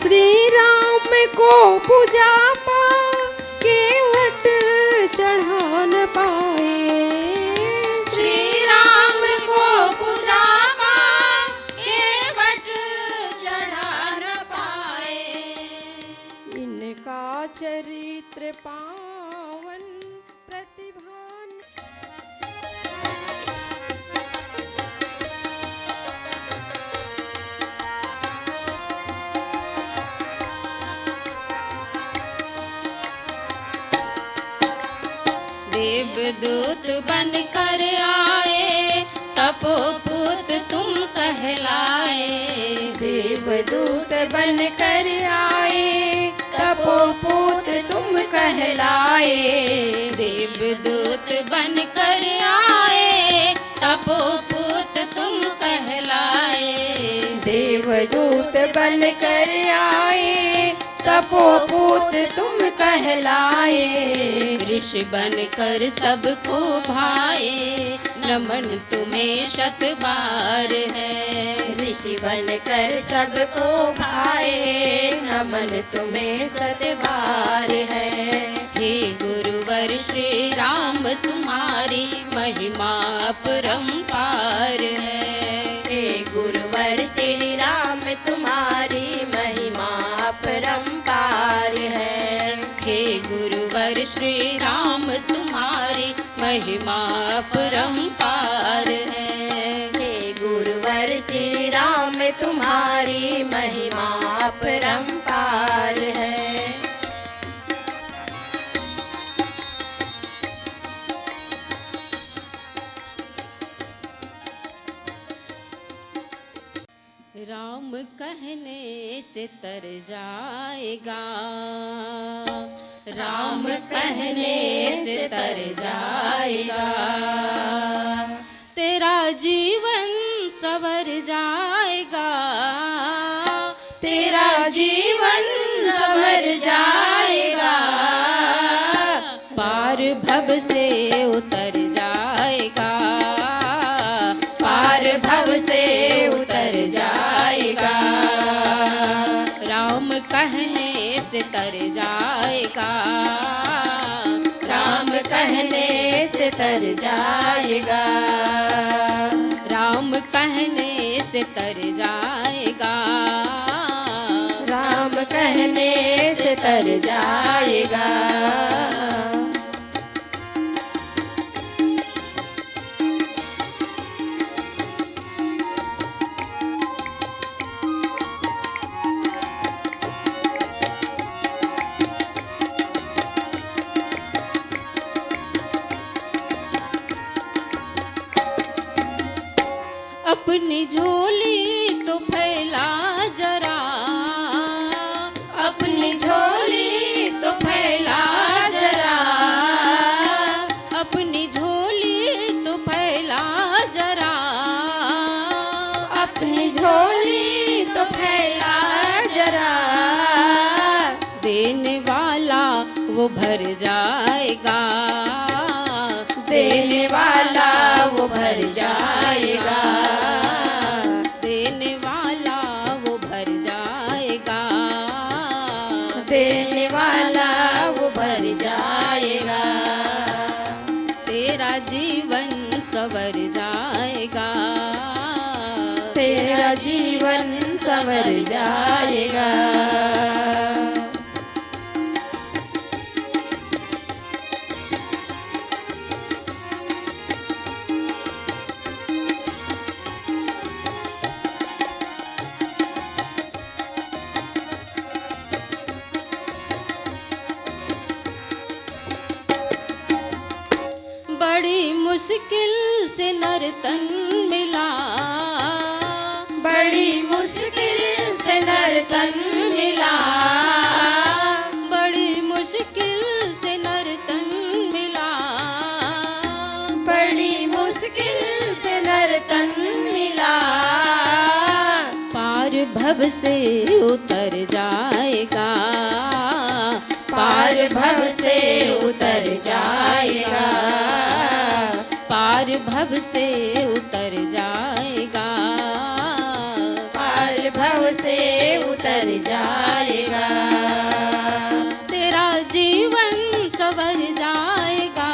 श्री राम को पूजा पा केवट चढ़ा न पाए, श्री राम को पूजा पा केवट चढ़ा न पाए। इनका चरित्र पावन प्रतिभान। देवदूत बन कर आए तपोपुत तुम कहलाए, देवदूत बन कर आए तपोपुत तुम कहलाए। देवदूत बन कर आए तपोपुत तुम कहलाए, देवदूत बन कर आए तपोपुत तुम कहलाए। ऋषि बन कर सबको भाए नमन तुम्हें शत बार है, ऋषि बन कर सबको भाए नमन तुम्हें शत बार है। हे गुरुवर श्री राम तुम्हारी महिमा अपरंपार है, हे गुरुवर श्री राम तुम्हारी महिमा अपरंपार है। हे गुरुवर श्री राम तुम्हारी महिमा अपरंपार है, हे गुरुवर परम्पार है। राम कहने से तर जाएगा, राम कहने से तर जाएगा, तेरा जीवन संवर जाएगा, तेरा जीवन संवर जाएगा, पार भव से उतर जाएगा, पार भव से उतर जाएगा, राम कहने से तर जाएगा, राम कहने से तर जाएगा, राम कहने से तर जाएगा, राम कहने से तर जाएगा। अपनी झोली तो फैला जरा, अपनी झोली तो फैला जरा, अपनी झोली तो फैला जरा, अपनी झोली तो फैला जरा, देने वाला वो भर जाएगा, देने वाला वो भर जाएगा, देने वाला वो भर जाएगा, देने वाला वो भर जाएगा, तेरा जीवन संवर जाएगा, तेरा जीवन संवर जाएगा। बड़ी मुश्किल से नर्तन मिला, बड़ी मुश्किल से नर्तन मिला, बड़ी मुश्किल से नर्तन मिला, बड़ी मुश्किल से नर्तन मिला, पार भव से उतर जाएगा, पार भव से उतर जाएगा, पार भव से उतर जाएगा, पार भव से उतर जाएगा, तेरा जीवन संवर जाएगा,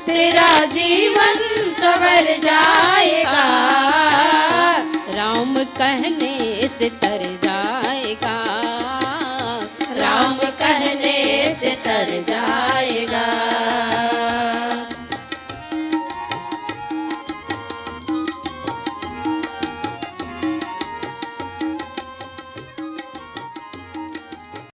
तेरा जीवन संवर जाएगा, राम कहने से तर जाएगा, राम कहने से तर जाएगा,